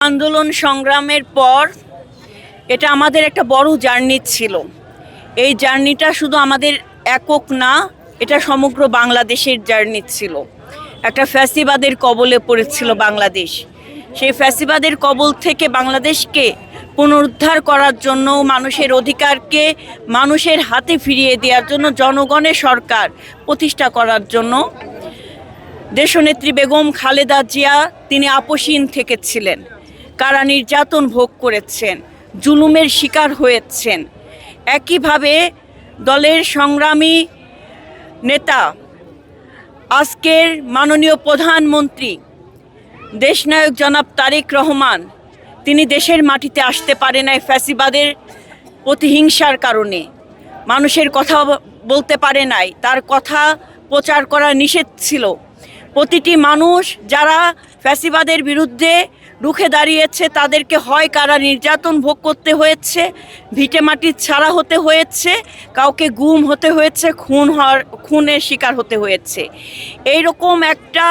আন্দোলন সংগ্রামের পর এটা আমাদের একটা বড় জার্নি ছিল। এই জার্নিটা শুধু আমাদের একক না, এটা সমগ্র বাংলাদেশের জার্নি ছিল। একটা ফ্যাসিবাদের কবলে পড়েছিল বাংলাদেশ। সেই ফ্যাসিবাদের কবল থেকে বাংলাদেশকে পুনরুদ্ধার করার জন্য, মানুষের অধিকারকে মানুষের হাতে ফিরিয়ে দেওয়ার জন্য, জনগণের সরকার প্রতিষ্ঠা করার জন্য দেশনেত্রী বেগম খালেদা জিয়া তিনি আপসীন থেকেছিলেন, কারা নির্যাতন ভোগ করেছেন, জুলুমের শিকার হয়েছেন। একইভাবে দলের সংগ্রামী নেতা আজকের মাননীয় প্রধানমন্ত্রী দেশনায়ক জনাব তারেক রহমান, তিনি দেশের মাটিতে আসতে পারে নাই ফ্যাসিবাদের প্রতিহিংসার কারণে। মানুষের কথা বলতে পারে নাই, তার কথা প্রচার করা নিষেধ ছিল। প্রতিটি মানুষ যারা ফ্যাসিবাদের বিরুদ্ধে রুখে দাঁড়িয়েছে তাদেরকে হয় কারা নির্যাতন ভোগ করতে হয়েছে, ভিটে মাটি ছাড়া হতে হয়েছে, কাউকে গুম হতে হয়েছে, খুনের শিকার হতে হয়েছে। এইরকম একটা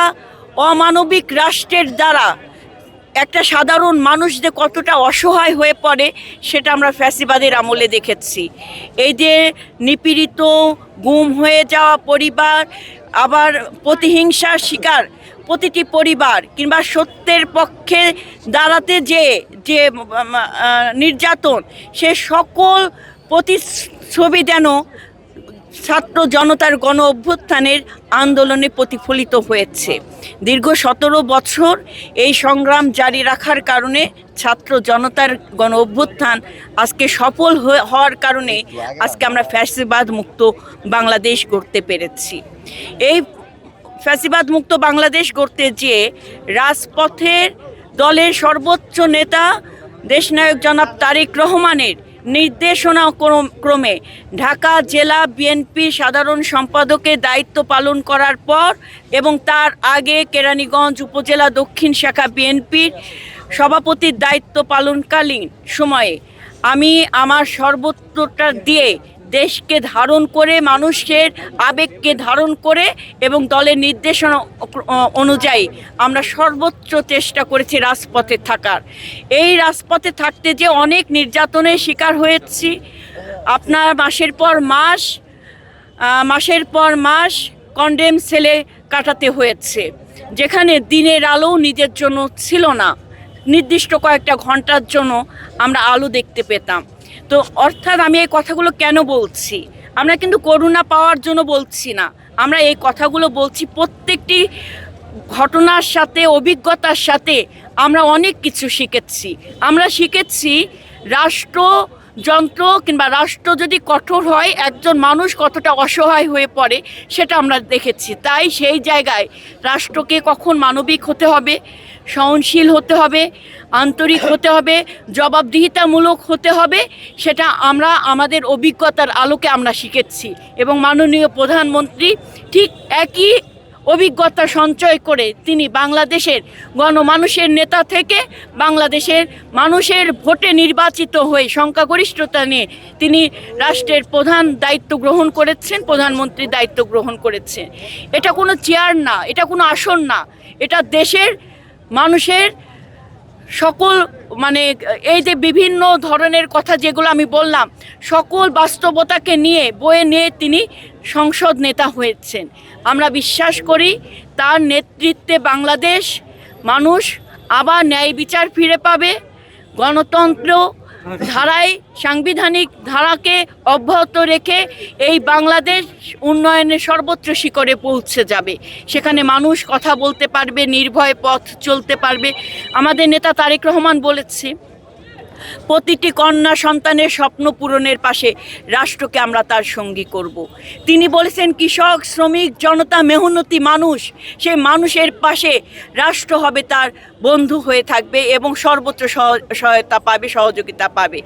অমানবিক রাষ্ট্রের দ্বারা একটা সাধারণ মানুষ যে কতটা অসহায় হয়ে পড়ে সেটা আমরা ফ্যাসিবাদের আমলে দেখেছি। এই যে নিপীড়িত, গুম হয়ে যাওয়া পরিবার, আবার প্রতিহিংসার শিকার প্রতিটি পরিবার, কিংবা সত্যের পক্ষে দাঁড়াতে যে নির্যাতন, সে সকল প্রতিচ্ছবি যেন ছাত্র জনতার গণ অভ্যুত্থানের আন্দোলনে প্রতিফলিত হয়েছে। দীর্ঘ 17 বছর এই সংগ্রাম জারি রাখার কারণে ছাত্র জনতার গণ অভ্যুত্থান আজকে সফল হওয়ার কারণে আজকে আমরা ফ্যাসিবাদ মুক্ত বাংলাদেশ গড়তে পেরেছি। এই ফ্যাসিবাদ মুক্ত বাংলাদেশ গড়তে যেয়ে রাজপথের দলের সর্বোচ্চ নেতা দেশনায়ক জনাব তারেক রহমানের নির্দেশনা ক্রমে ঢাকা জেলা বিএনপির সাধারণ সম্পাদকের দায়িত্ব পালন করার পর এবং তার আগে কেরানীগঞ্জ উপজেলা দক্ষিণ শাখা বিএনপির সভাপতির দায়িত্ব পালনকালীন সময়ে আমি আমার সর্বোচ্চটা দিয়ে দেশকে ধারণ করে, মানুষের আবেগকে ধারণ করে এবং দলের নির্দেশনা অনুযায়ী আমরা সর্বোচ্চ চেষ্টা করেছি রাজপথে থাকার। এই রাজপথে থাকতে যে অনেক নির্যাতনের শিকার হয়েছি। আপনার মাসের পর মাস কন্ডেম সেলে কাটাতে হয়েছে, যেখানে দিনের আলো নিজের জন্য ছিল না। নির্দিষ্ট কয়েকটা ঘন্টার জন্য আমরা আলো দেখতে পেতাম। তো অর্থাৎ আমি এই কথাগুলো কেন বলছি, আমরা কিন্তু করুণা পাওয়ার জন্য বলছি না, আমরা এই কথাগুলো বলছি প্রত্যেকটি ঘটনার সাথে, অভিজ্ঞতার সাথে আমরা অনেক কিছু শিখেছি। আমরা শিখেছি রাষ্ট্রযন্ত্র কিংবা রাষ্ট্র যদি কঠোর হয়, একজন মানুষ কতটা অসহায় হয়ে পড়ে সেটা আমরা দেখেছি। তাই সেই জায়গায় রাষ্ট্রকে কখন মানবিক হতে হবে, সহনশীল হতে হবে, আন্তরিক হতে হবে, জবাবদিহিতামূলক হতে হবে, সেটা আমরা আমাদের অভিজ্ঞতার আলোকে আমরা শিখেছি। এবং মাননীয় প্রধানমন্ত্রী ঠিক একই অভিজ্ঞতা সঞ্চয় করে তিনি বাংলাদেশের গণমানুষের নেতা থেকে বাংলাদেশের মানুষের ভোটে নির্বাচিত হয়ে সংখ্যাগরিষ্ঠতা নিয়ে তিনি রাষ্ট্রের প্রধান দায়িত্ব গ্রহণ করেছেন, প্রধানমন্ত্রীর দায়িত্ব গ্রহণ করেছেন। এটা কোনো চেয়ার না, এটা কোনো আসন না, এটা দেশের মানুষের সকল এই যে বিভিন্ন ধরনের কথা যেগুলো আমি বললাম, সকল বাস্তবতাকে বয়ে নিয়ে তিনি সংসদ নেতা হয়েছেন। আমরা বিশ্বাস করি তার নেতৃত্বে বাংলাদেশ মানুষ আবার ন্যায় বিচার ফিরে পাবে, গণতন্ত্র ধারায়, সাংবিধানিক ধারাকে অব্যাহত রেখে এই বাংলাদেশ উন্নয়নের সর্বোচ্চ শিখরে পৌঁছে যাবে। সেখানে মানুষ কথা বলতে পারবে, নির্ভয়ে পথ চলতে পারবে। আমাদের নেতা তারেক রহমান বলেছে, প্রতিটি কন্যা সন্তানের স্বপ্ন পূরণের পাশে রাষ্ট্রকে আমরা তার সঙ্গী করব। তিনি বলেছেন, কৃষক, শ্রমিক, জনতা, মেহনতি মানুষ, সেই মানুষের পাশে রাষ্ট্র হবে তার বন্ধু হয়ে থাকবে এবং সর্বোচ্চ সহায়তা পাবে, সহযোগিতা পাবে।